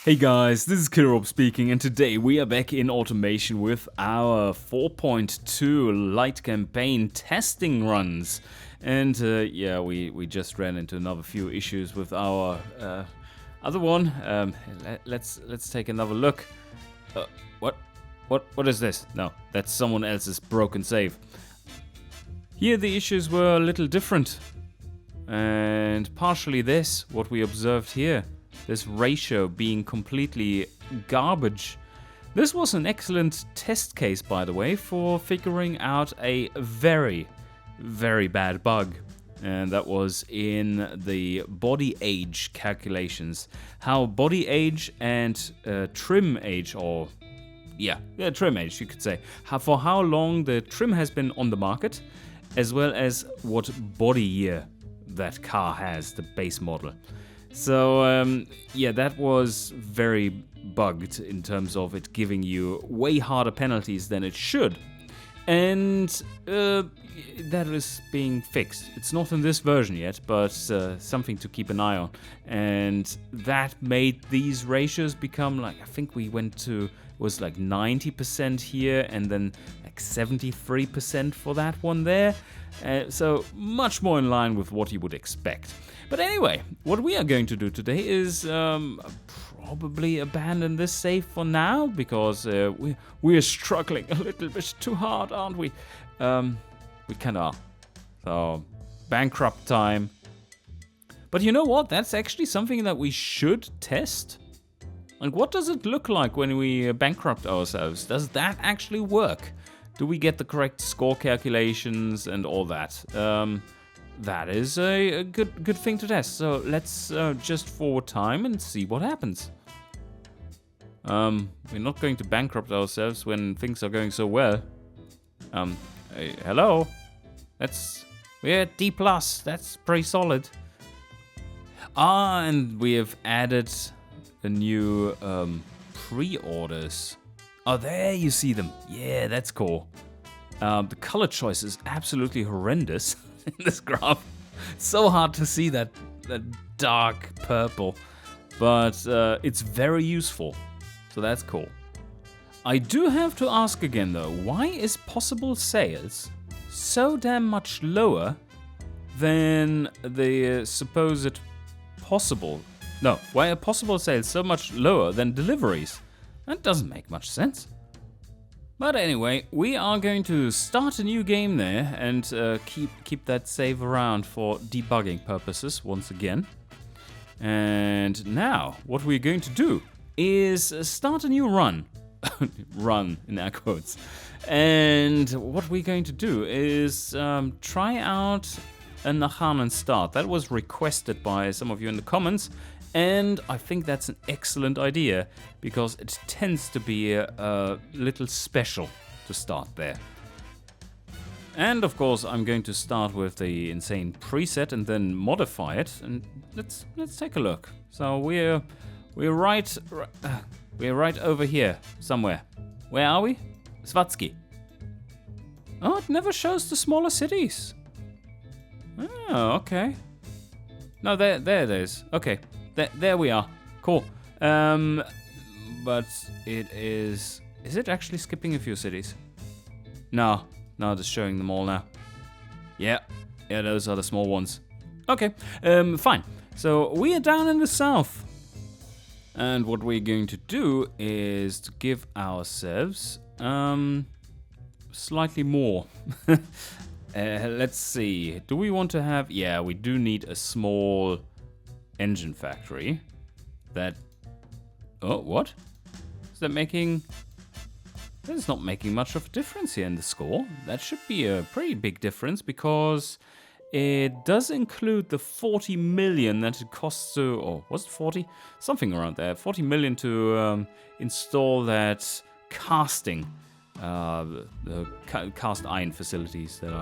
Hey guys, this is Kirob speaking, and today we are back in automation with our 4.2 light campaign testing runs. And yeah, we just ran into another few issues with our other one. Let's take another look. What is this? No, that's someone else's broken save. Here the issues were a little different, and partially this, what we observed here. This ratio being completely garbage. This was an excellent test case, by the way, for figuring out a very, very bad bug. And that was in the body age calculations. How body age and trim age, or trim age, you could say. For how long the trim has been on the market, as well as what body year that car has, the base model. So, yeah, that was very bugged in terms of it giving you way harder penalties than it should. And that is being fixed. It's not in this version yet, but something to keep an eye on. And that made these ratios become like, I think we went to, was like 90% here and then like 73% for that one there. So much more in line with what you would expect. But anyway, what we are going to do today is probably abandon this save for now, because we are struggling a little bit too hard, aren't we? We kind of are. So, bankrupt time. But you know what? That's actually something that we should test. Like, what does it look like when we bankrupt ourselves? Does that actually work? Do we get the correct score calculations and all that? That is a good thing to test. So let's just forward time and see what happens. We're not going to bankrupt ourselves when things are going so well. Hey, hello. We're at D+. That's pretty solid. And we have added a new pre-orders. Oh, there you see them. Yeah, that's cool. The color choice is absolutely horrendous in this graph. It's so hard to see that dark purple, but it's very useful, so that's cool. I do have to ask again though, why is possible sales so damn much lower than the supposed possible? No, why are possible sales so much lower than deliveries? That doesn't make much sense. But anyway, we are going to start a new game there and keep that save around for debugging purposes once again. And now, what we're going to do is start a new run. Run, in air quotes. And what we're going to do is try out a Nachanen start. That was requested by some of you in the comments. And I think that's an excellent idea, because it tends to be a little special to start there. And of course, I'm going to start with the insane preset and then modify it. And let's take a look. So we're right over here somewhere. Where are we? Swatsky. Oh, it never shows the smaller cities. Oh, okay. No, there it is. Okay. There we are. Cool. But it is... Is it actually skipping a few cities? No, just showing them all now. Yeah, those are the small ones. Okay, fine. So we are down in the south. And what we're going to do is to give ourselves slightly more. Let's see. Do we want to have... Yeah, we do need a small engine factory. That... Oh, what? Is that making... That's not making much of a difference here in the score. That should be a pretty big difference, because it does include the 40 million that it costs to... Or was it 40? Something around there. 40 million to install that casting. The cast iron facilities that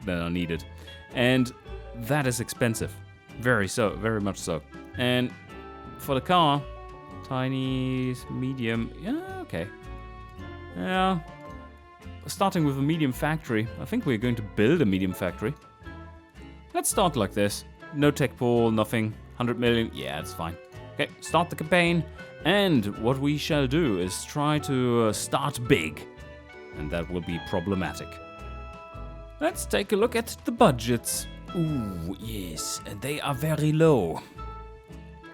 are needed. And that is expensive. Very much so. And for the car, tiny, medium, yeah, okay. Yeah, starting with a medium factory. I think we're going to build a medium factory. Let's start like this. No tech pool, nothing. 100 million, yeah, it's fine. Okay, start the campaign. And what we shall do is try to start big. And that will be problematic. Let's take a look at the budgets. Ooh, yes, and they are very low.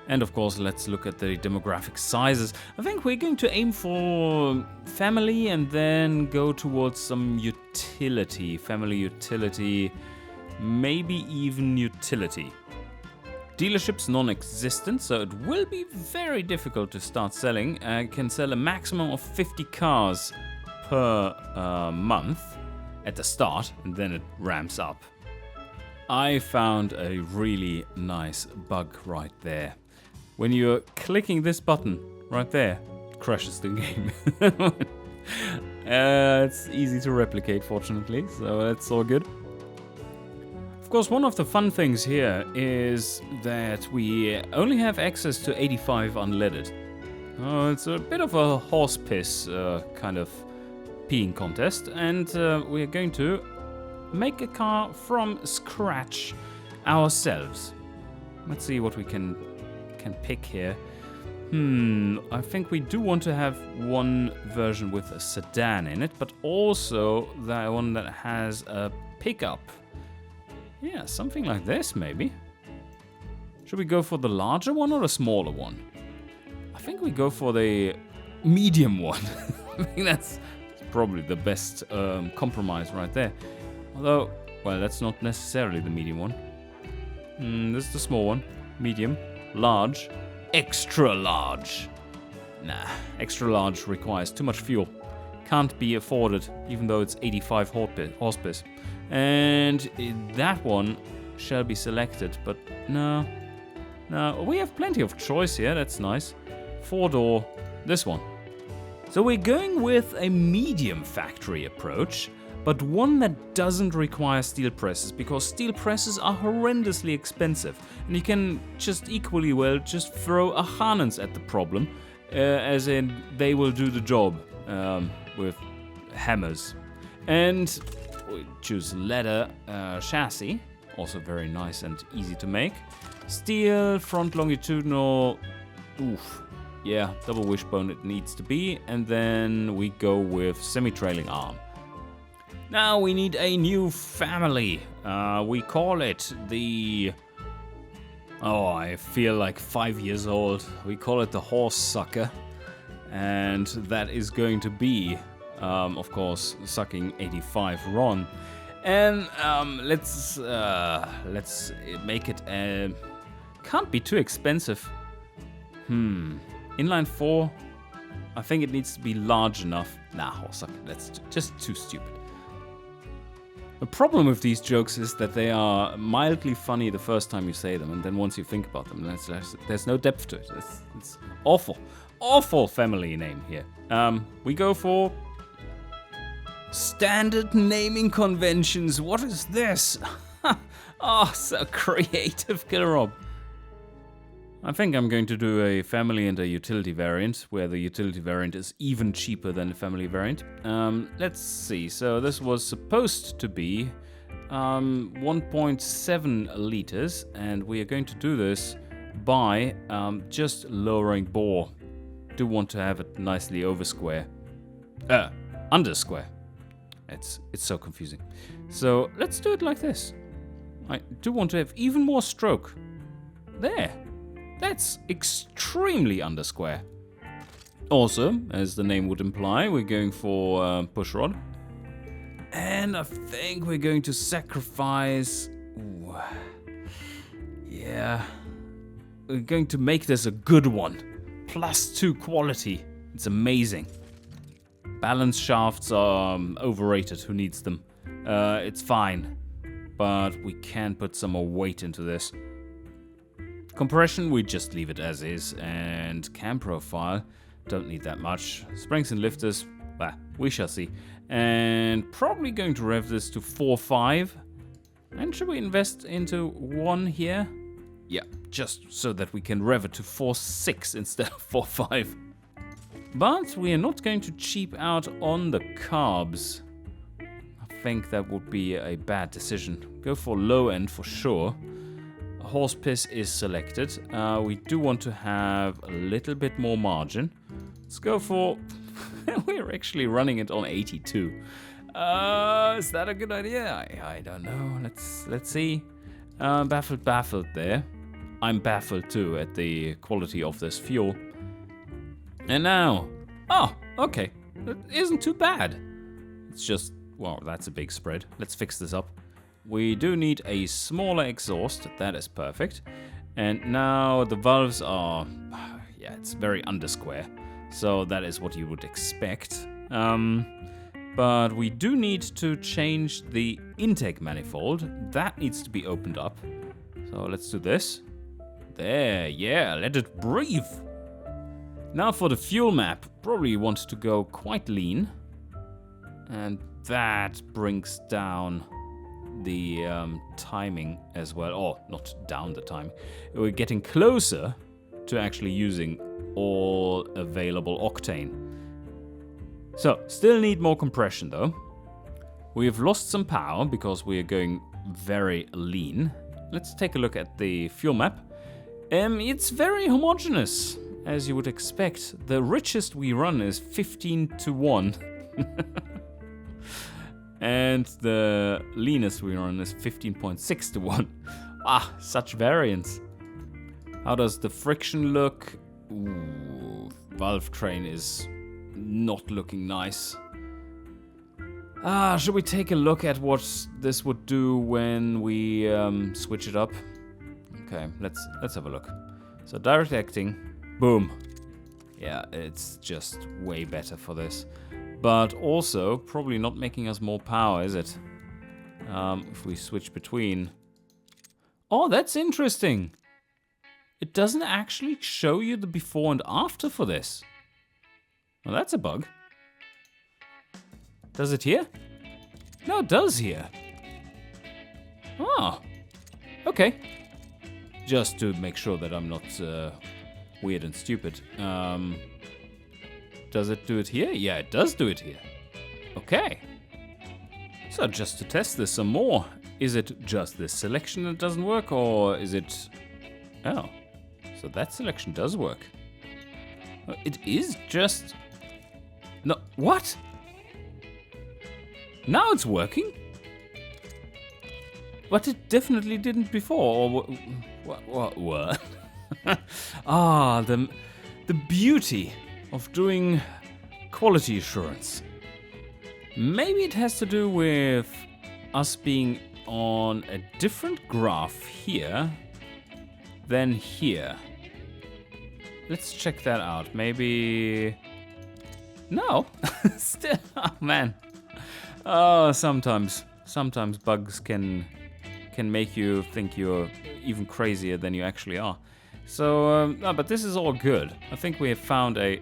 And of course, let's look at the demographic sizes. I think we're going to aim for family and then go towards some utility. Family utility, maybe even utility. Dealerships non-existent, so it will be very difficult to start selling. I can sell a maximum of 50 cars per month at the start, and then it ramps up. I found a really nice bug right there. When you're clicking this button right there, it crashes the game. It's easy to replicate, fortunately, so that's all good. Of course, one of the fun things here is that we only have access to 85 unleaded. It's a bit of a horse piss kind of peeing contest, and we're going to make a car from scratch ourselves. Let's see what we can pick here. I think we do want to have one version with a sedan in it, but also the one that has a pickup. Yeah, something like this maybe. Should we go for the larger one or the smaller one? I think we go for the medium one. I think that's probably the best compromise right there. Although, well, that's not necessarily the medium one. This is the small one. Medium, large, extra large. Nah, extra large requires too much fuel. Can't be afforded, even though it's 85 horsepower. And that one shall be selected, but no. We have plenty of choice here, that's nice. 4-door, this one. So we're going with a medium factory approach, but one that doesn't require steel presses, because steel presses are horrendously expensive, and you can just equally well just throw a harness at the problem, as in they will do the job with hammers. And we choose leather chassis, also very nice and easy to make. Steel front longitudinal, oof. Yeah, double wishbone it needs to be, and then we go with semi-trailing arm. Now we need a new family. We call it the... Oh, I feel like 5 years old. We call it the horse sucker. And that is going to be, of course, sucking 85 Ron. And let's make it... can't be too expensive. Inline 4, I think it needs to be large enough. Nah, horse sucker, that's just too stupid. The problem with these jokes is that they are mildly funny the first time you say them, and then once you think about them, there's no depth to it. It's awful. Awful family name here. We go for standard naming conventions. What is this? Oh, so creative, Killer Rob. I think I'm going to do a family and a utility variant, where the utility variant is even cheaper than the family variant. Let's see, so this was supposed to be 1.7 liters, and we are going to do this by just lowering bore. Do want to have it nicely over square. Under square. It's so confusing. So let's do it like this. I do want to have even more stroke. There. That's extremely under square. Also, as the name would imply, we're going for pushrod. And I think we're going to sacrifice... Ooh. Yeah. We're going to make this a good one. +2 quality. It's amazing. Balance shafts are overrated. Who needs them? It's fine. But we can put some more weight into this. Compression, we just leave it as is, and cam profile, don't need that much. Springs and lifters, well, we shall see. And probably going to rev this to 4.5. And should we invest into 1 here? Yeah, just so that we can rev it to 4.6 instead of 4.5. But we are not going to cheap out on the carbs. I think that would be a bad decision. Go for low end for sure. horse piss is selected. We do want to have a little bit more margin. Let's go for... We're actually running it on 82. Is that a good idea? I don't know. Let's see. Baffled there. I'm baffled too at the quality of this fuel. And now... Oh, okay. That isn't too bad. It's just... Well, that's a big spread. Let's fix this up. We do need a smaller exhaust. That is perfect. And now the valves are... Yeah, it's very undersquare. So that is what you would expect. But we do need to change the intake manifold. That needs to be opened up. So let's do this. There, yeah, let it breathe. Now for the fuel map. Probably want to go quite lean. And that brings down the timing as well. Oh, not down the timing. We're getting closer to actually using all available octane. So, still need more compression though. We've lost some power because we are going very lean. Let's take a look at the fuel map. It's very homogeneous, as you would expect. The richest we run is 15:1. And the leanest we run is 15.6:1. Ah, such variance. How does the friction look? Ooh, valve train is not looking nice. Should we take a look at what this would do when we switch it up? Okay, let's have a look. So direct acting, boom. Yeah, it's just way better for this. But also, probably not making us more power, is it? If we switch between... Oh, that's interesting! It doesn't actually show you the before and after for this. Well, that's a bug. Does it here? No, it does here. Oh, okay. Just to make sure that I'm not weird and stupid. Does it do it here? Yeah, it does do it here. Okay. So just to test this some more, is it just this selection that doesn't work, or is it... Oh, so that selection does work. It is just... No, what? Now it's working? But it definitely didn't before, or what? Ah, the beauty of doing quality assurance. Maybe it has to do with us being on a different graph here than here. Let's check that out. Maybe... No. Still, oh man. Oh, sometimes bugs can make you think you're even crazier than you actually are. So, no, but this is all good. I think we have found a...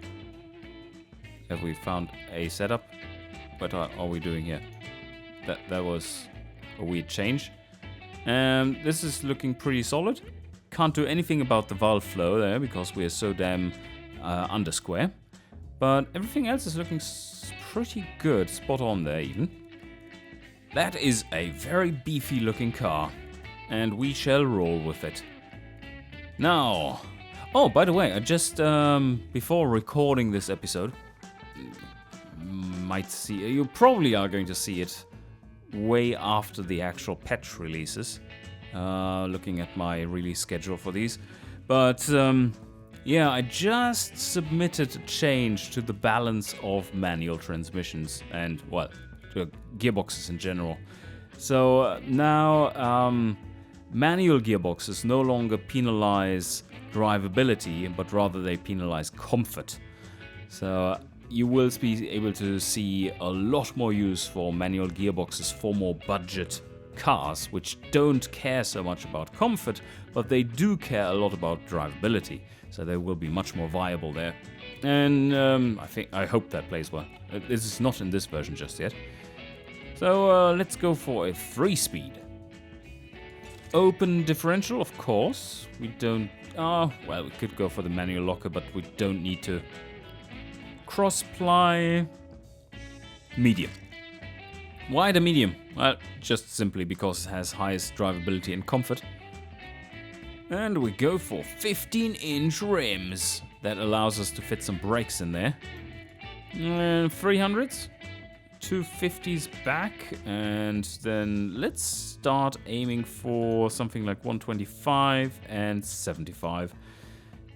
Have we found a setup? What are we doing here? That was a weird change. This is looking pretty solid. Can't do anything about the valve flow there because we are so damn under square. But everything else is looking pretty good. Spot on there even. That is a very beefy looking car. And we shall roll with it. Now... Oh, by the way, I just, before recording this episode... Might see... You probably are going to see it way after the actual patch releases. Looking at my release schedule for these. But, yeah, I just submitted a change to the balance of manual transmissions and, well, to gearboxes in general. So now manual gearboxes no longer penalize drivability, but rather they penalize comfort. So you will be able to see a lot more use for manual gearboxes for more budget cars, which don't care so much about comfort, but they do care a lot about drivability. So they will be much more viable there. And I hope that plays well. This is not in this version just yet. So let's go for a 3-speed. Open differential, of course. We don't... well, we could go for the manual locker, but we don't need to. Cross-ply... Medium. Why the medium? Well, just simply because it has highest drivability and comfort. And we go for 15-inch rims. That allows us to fit some brakes in there. 300s, 250s back, and then let's start aiming for something like 125 and 75.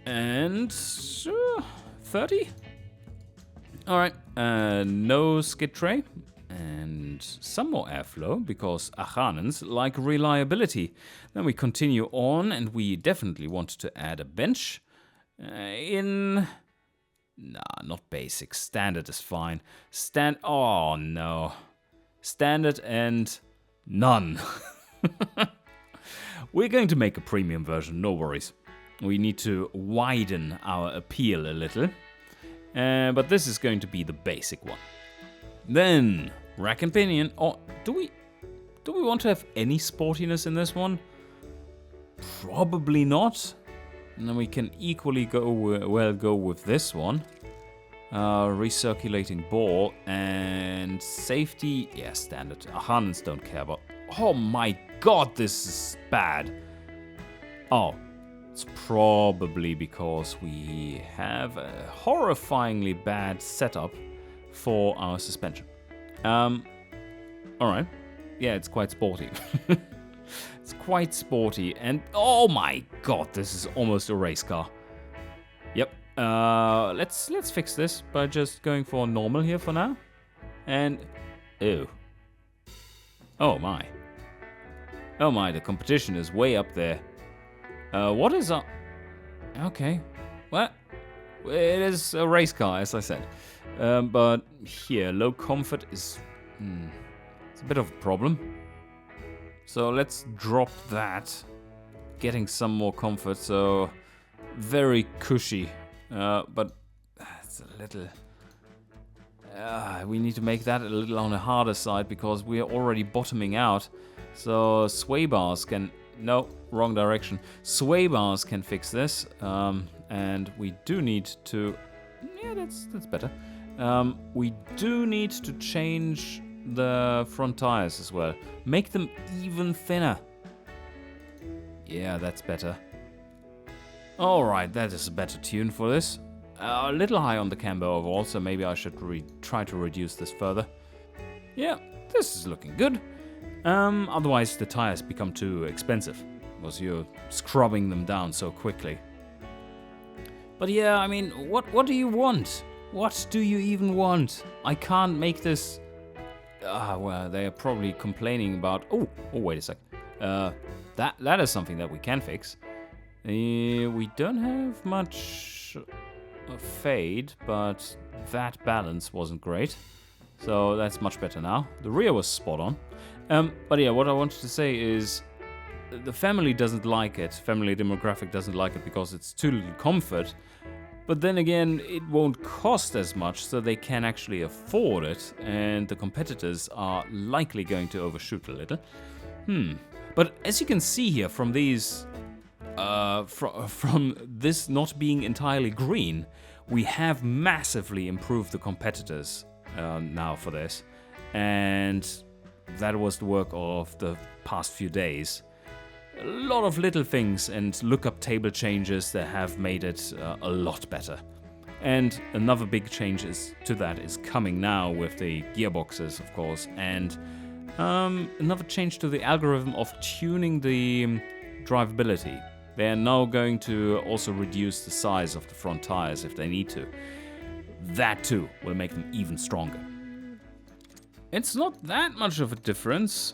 And 30? Alright, no skid tray. And some more airflow, because Achanens like reliability. Then we continue on, and we definitely want to add a bench. Nah, not basic. Standard is fine. Oh no. Standard and none. We're going to make a premium version, no worries. We need to widen our appeal a little. But this is going to be the basic one. Then, rack and pinion. Oh, do we want to have any sportiness in this one? Probably not. And then we can equally go with this one. Recirculating ball and safety. Yeah, standard. Hanens don't care about. Oh my god, this is bad. Oh, it's probably because we have a horrifyingly bad setup for our suspension. Alright. Yeah, it's quite sporty. It's quite sporty, and oh my god, this is almost a race car. Yep. Let's fix this by just going for normal here for now. And ew. Oh my. Oh my, the competition is way up there. What is up? Okay. Well, it is a race car, as I said. But here, low comfort is it's a bit of a problem. So let's drop that. Getting some more comfort, so very cushy. But it's a little... we need to make that a little on the harder side because we are already bottoming out. So sway bars can... No, wrong direction. Sway bars can fix this. And we do need to... Yeah, that's better. We do need to change the front tires as well. Make them even thinner. Yeah, that's better. Alright, that is a better tune for this. A little high on the camber overall, so maybe I should try to reduce this further. Yeah, this is looking good. Otherwise the tires become too expensive, because you're scrubbing them down so quickly. But yeah, I mean, what do you want? What do you even want? I can't make this... well, they are probably complaining about... Oh, wait a sec. That is something that we can fix. We don't have much fade, but that balance wasn't great. So that's much better now. The rear was spot on. But yeah, what I wanted to say is the family doesn't like it. Family demographic doesn't like it because it's too little comfort. But then again, it won't cost as much, so they can actually afford it, and the competitors are likely going to overshoot a little. But as you can see here from these, from this not being entirely green, we have massively improved the competitors now for this, and that was the work of the past few days. A lot of little things and lookup table changes that have made it a lot better. And another big change to that is coming now with the gearboxes, of course, and another change to the algorithm of tuning the drivability. They are now going to also reduce the size of the front tires if they need to. That too will make them even stronger. It's not that much of a difference.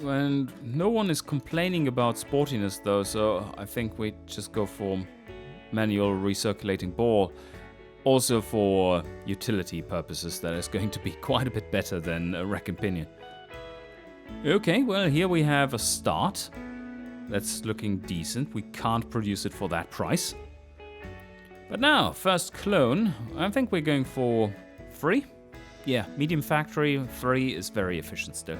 And no one is complaining about sportiness though, so I think we just go for manual recirculating ball. Also for utility purposes, that is going to be quite a bit better than a rack and pinion. Okay, well here we have a start. That's looking decent. We can't produce it for that price. But now, first clone, I think we're going for 3. Yeah, medium factory, 3 is very efficient still.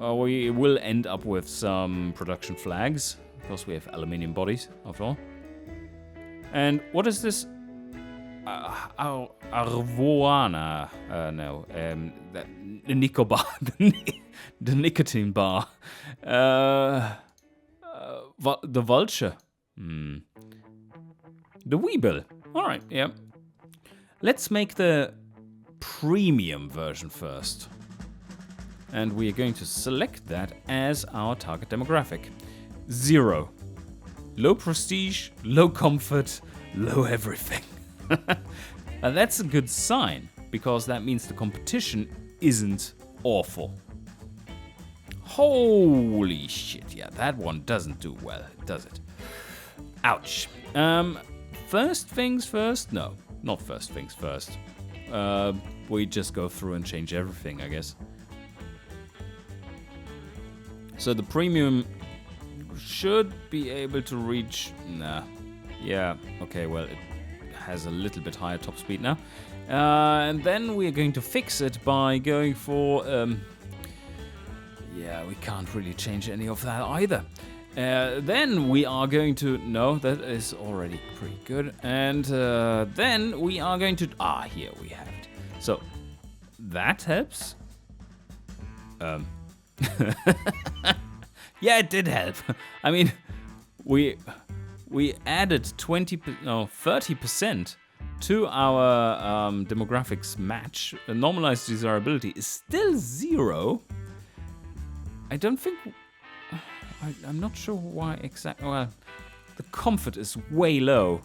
We will end up with some production flags, because we have aluminium bodies, after all. And what is this? Arvoana. No, the Nicobar. The nicotine bar. the vulture. The Weebill. Alright, yeah. Let's make the premium version first. And we are going to select that as our target demographic. 0. Low prestige, low comfort, low everything. And that's a good sign, because that means the competition isn't awful. Holy shit, yeah, that one doesn't do well, does it? Ouch. First things first? No, not first things first. We just go through and change everything, I guess. So the premium should be able to reach... Nah. Yeah, okay, well, it has a little bit higher top speed now. And then we're going to fix it by going for... yeah, we can't really change any of that either. Then we are going to... No, that is already pretty good. And then we are going to... here we have it. So, that helps. Yeah, it did help. I mean, we added 30% to our demographics match. Normalized desirability is still 0. I don't think... I'm not sure why exactly... Well, the comfort is way low.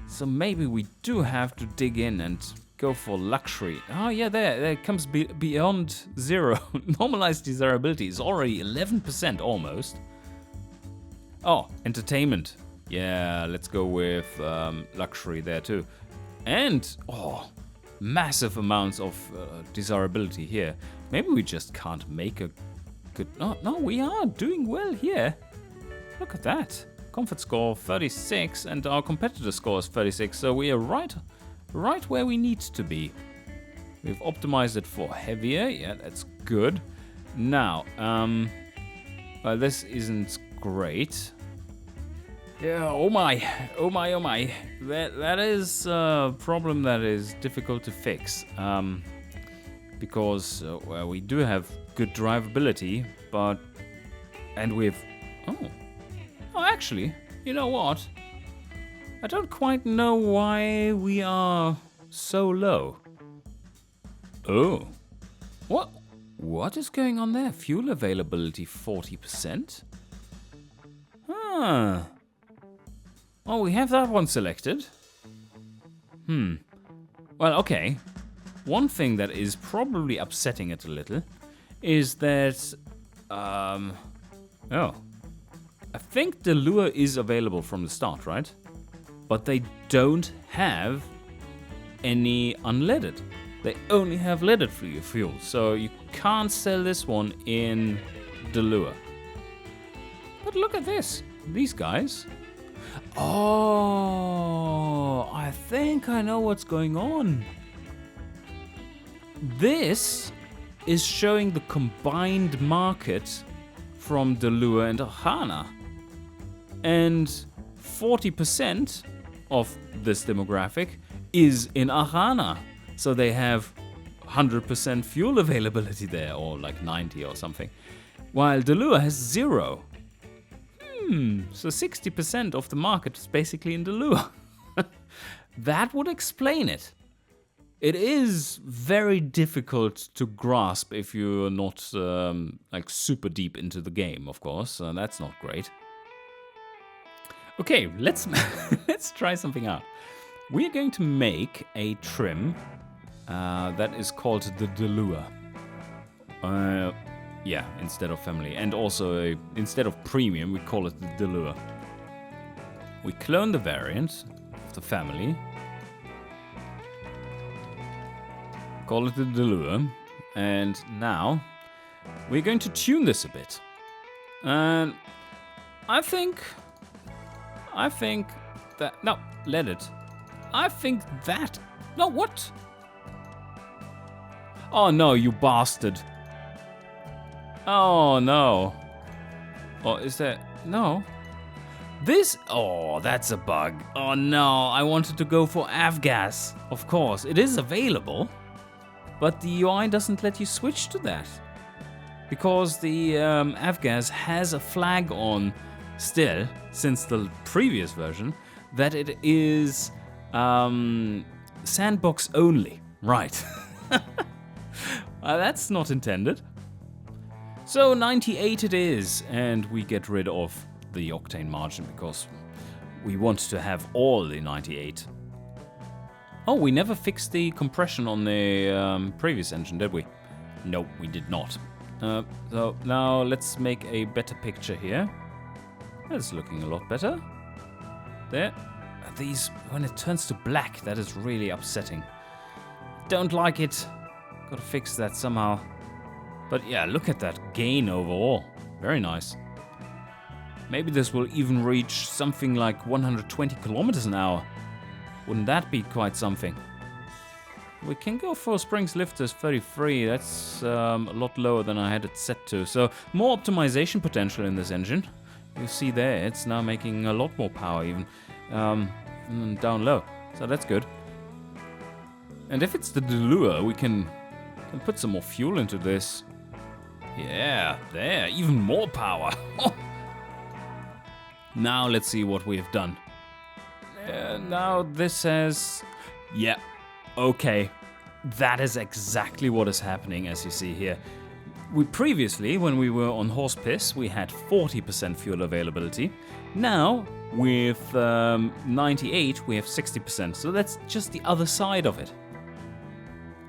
So maybe we do have to dig in and go for luxury. Oh yeah, there it comes beyond 0. Normalized desirability is already 11% almost. Oh, entertainment. Yeah, let's go with luxury there too. And, massive amounts of desirability here. Maybe we just can't make a good... No, we are doing well here. Look at that. Comfort score 36 and our competitor score is 36, so we are right where we need to be. We've optimized it for heavier. Yeah, that's good. Now, well, this isn't great. Yeah, oh my. That is a problem that is difficult to fix. Because, well, we do have good drivability, but... And we've... Oh, actually, you know what? I don't quite know why we are so low. Oh. What is going on there? Fuel availability 40%? Huh. Oh, we have that one selected. Well, okay. One thing that is probably upsetting it a little is that... I think Delua is available from the start, right? But they don't have any unleaded. They only have leaded fuel, so you can't sell this one in Delua. But look at this. These guys. Oh, I think I know what's going on. This is showing the combined market from Delua and Ahana. And 40% of this demographic is in Ahana. So they have 100% fuel availability there, or like 90 or something. While Delua has 0. So 60% of the market is basically in Delua. That would explain it. It is very difficult to grasp if you're not like super deep into the game, of course. That's not great. Okay, let's try something out. We're going to make a trim that is called the Delua. Yeah, instead of family. And also, instead of premium, we call it the Delua. We clone the variant of the family. Call it the Delua. And now, we're going to tune this a bit. And I think that... No, let it. I think that... No, what? Oh no, you bastard. Oh no. Oh, is that... No. This... Oh, that's a bug. Oh no, I wanted to go for avgas. Of course, it is available. But the UI doesn't let you switch to that. Because the avgas has a flag on still, since the previous version, that it is sandbox only. Right. That's not intended. So 98 it is, and we get rid of the octane margin because we want to have all the 98. Oh, we never fixed the compression on the previous engine, did we? No, we did not. So now let's make a better picture here. That's looking a lot better. There. These, when it turns to black, that is really upsetting. Don't like it. Gotta fix that somehow. But yeah, look at that gain overall. Very nice. Maybe this will even reach something like 120 kilometers an hour. Wouldn't that be quite something? We can go for Springs Lifters 33. That's a lot lower than I had it set to. So more optimization potential in this engine. You see there, it's now making a lot more power even down low. So that's good. And if it's the Delua, we can put some more fuel into this. Yeah, there, even more power. Now let's see what we have done. Now this says, yeah, okay, that is exactly what is happening as you see here. We previously, when we were on horse piss, we had 40% fuel availability. Now, with 98, we have 60%, so that's just the other side of it.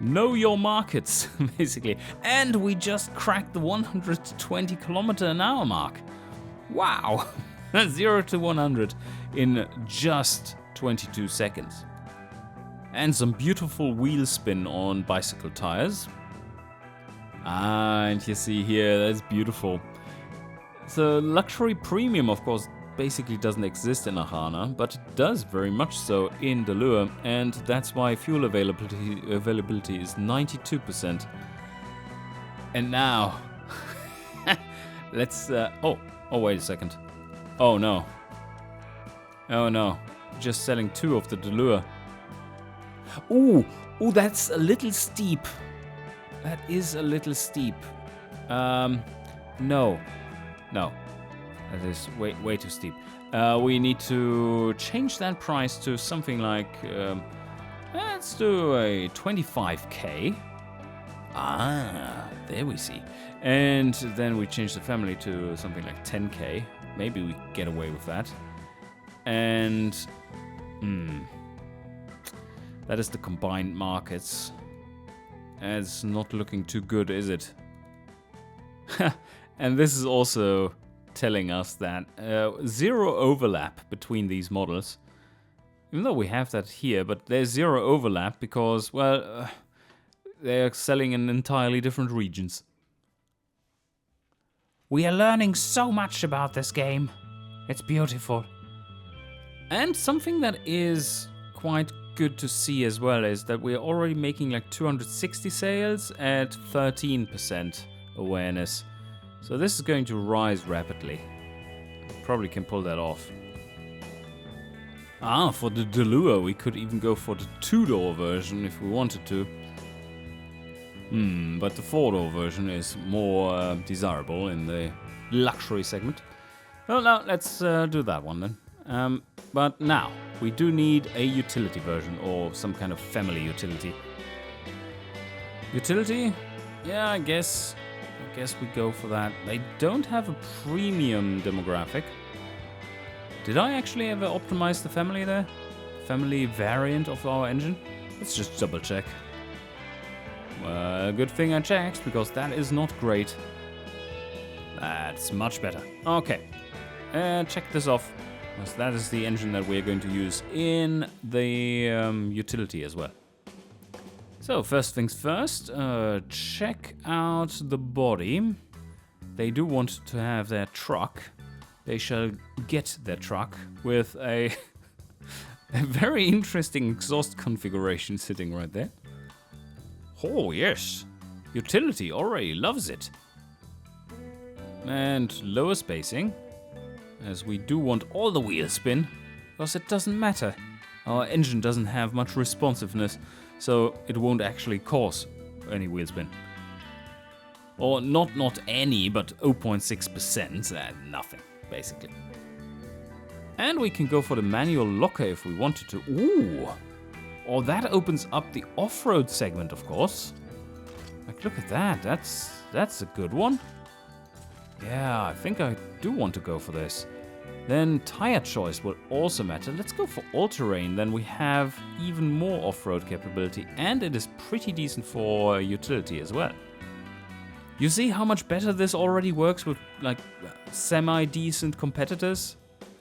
Know your markets, basically. And we just cracked the 120 kilometer an hour mark. Wow! 0 to 100 in just 22 seconds. And some beautiful wheel spin on bicycle tires. And you see here, that's beautiful. So luxury premium, of course, basically doesn't exist in Ahana, but it does very much so in Delua, and that's why fuel availability is 92%. And now, let's, oh, wait a second. Oh no, just selling 2 of the Delua. Ooh, that's a little steep. That is a little steep. No. That is way too steep. We need to change that price to something like, let's do a 25k. Ah, there we see. And then we change the family to something like 10k. Maybe we get away with that. And, that is the combined markets. It's not looking too good, is it? And this is also telling us that 0 overlap between these models. Even though we have that here, but there's 0 overlap because, well, they're selling in entirely different regions. We are learning so much about this game. It's beautiful. And something that is quite good to see as well is that we're already making like 260 sales at 13% awareness. So this is going to rise rapidly. Probably can pull that off. For the Delua we could even go for the 2-door version if we wanted to. But the 4-door version is more desirable in the luxury segment. Well, now let's do that one then. But now, we do need a utility version or some kind of family utility. Utility? Yeah, I guess we go for that. They don't have a premium demographic. Did I actually ever optimize the family there? Family variant of our engine? Let's just double check. Good thing I checked, because that is not great. That's much better. Okay, check this off. Because that is the engine that we're going to use in the utility as well. So first things first, check out the body. They do want to have their truck. They shall get their truck with a very interesting exhaust configuration sitting right there. Oh yes, utility already loves it. And lower spacing, as we do want all the wheel spin, because it doesn't matter. Our engine doesn't have much responsiveness, so it won't actually cause any wheel spin. Or not any, but 0.6%, nothing, basically. And we can go for the manual locker if we wanted to. Ooh! Or that opens up the off-road segment, of course. Like, look at that. That's a good one. Yeah, I think I do want to go for this. Then tire choice will also matter. Let's go for all-terrain. Then we have even more off-road capability, and it is pretty decent for utility as well. You see how much better this already works with like semi-decent competitors?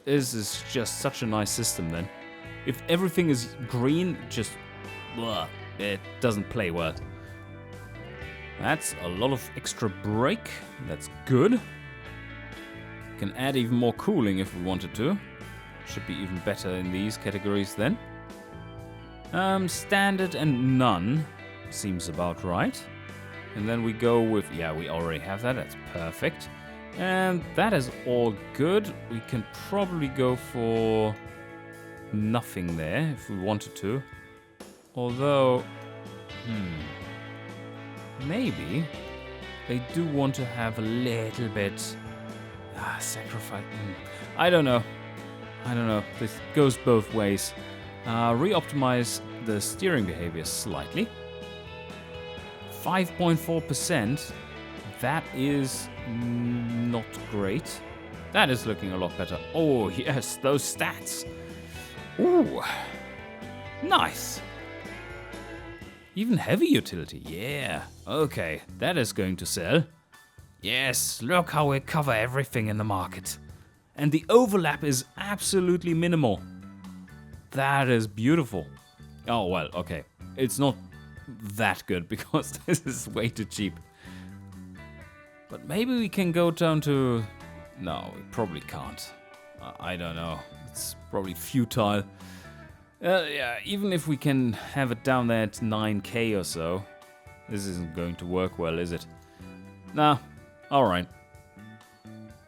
This is just such a nice system then. If everything is green, just it doesn't play well. That's a lot of extra brake. That's good. Can add even more cooling if we wanted to. Should be even better in these categories then. Standard and none seems about right. And then we go with, yeah, we already have that. That's perfect. And that is all good. We can probably go for nothing there if we wanted to. Although, maybe they do want to have a little bit sacrifice. I don't know. This goes both ways. Re-optimize the steering behavior slightly. 5.4%. That is not great. That is looking a lot better. Oh yes, those stats. Ooh, nice. Even heavy utility, yeah. Okay, that is going to sell. Yes, look how we cover everything in the market. And the overlap is absolutely minimal. That is beautiful. Oh, well, okay. It's not that good because this is way too cheap. But maybe we can go down to... No, we probably can't. I don't know. It's probably futile. Yeah, even if we can have it down there at 9k or so, this isn't going to work well, is it? Nah, alright.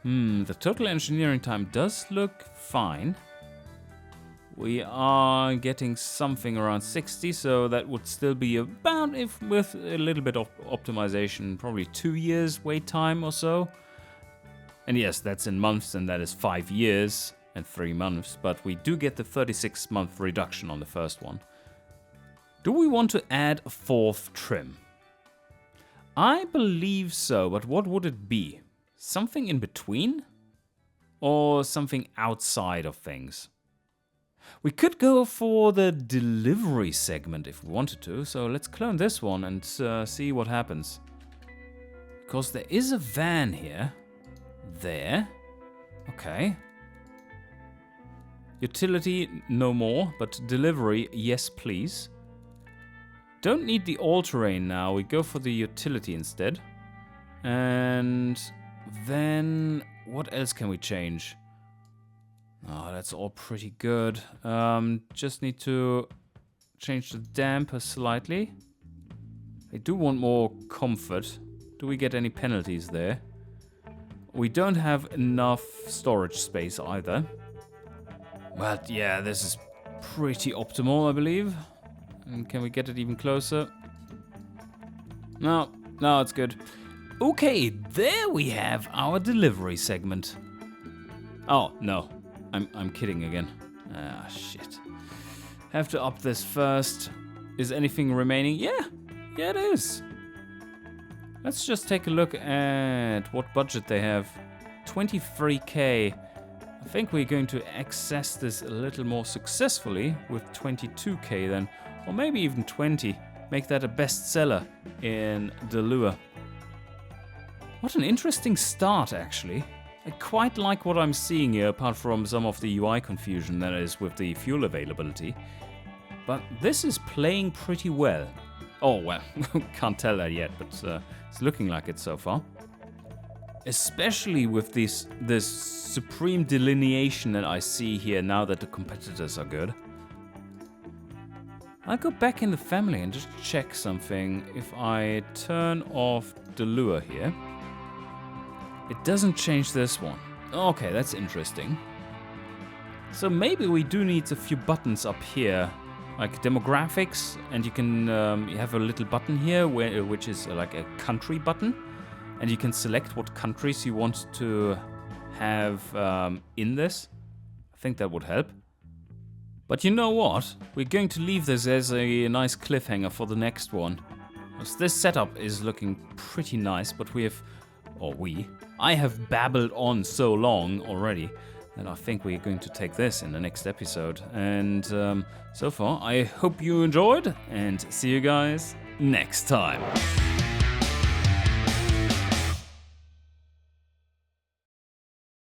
The total engineering time does look fine. We are getting something around 60, so that would still be about, if with a little bit of optimization, probably 2 years wait time or so. And yes, that's in months, and that is 5 years and 3 months, but we do get the 36-month reduction on the first one. Do we want to add a 4th trim? I believe so, but what would it be? Something in between? Or something outside of things? We could go for the delivery segment if we wanted to, so let's clone this one and see what happens. Because there is a van here. There. Okay. Utility, no more, but delivery, yes please. Don't need the all-terrain now, we go for the utility instead. And then, what else can we change? Oh, that's all pretty good. Just need to change the damper slightly. I do want more comfort. Do we get any penalties there? We don't have enough storage space either. But yeah, this is pretty optimal, I believe. And can we get it even closer? No, it's good. Okay, there we have our delivery segment. Oh, no. I'm kidding again. Ah, shit. Have to up this first. Is anything remaining? Yeah, it is. Let's just take a look at what budget they have. 23k. I think we're going to access this a little more successfully with 22k then. Or maybe even 20. Make that a bestseller in Delua. What an interesting start, actually. I quite like what I'm seeing here, apart from some of the UI confusion that is with the fuel availability. But this is playing pretty well. Oh, well, can't tell that yet, but it's looking like it so far. Especially with this supreme delineation that I see here now that the competitors are good. I'll go back in the family and just check something. If I turn off Delua here, it doesn't change this one. Okay, that's interesting. So maybe we do need a few buttons up here, like demographics, and you can you have a little button here which is like a country button, and you can select what countries you want to have in this. I think that would help. But you know what? We're going to leave this as a nice cliffhanger for the next one. Because this setup is looking pretty nice, but I have babbled on so long already that I think we're going to take this in the next episode. And so far, I hope you enjoyed, and see you guys next time.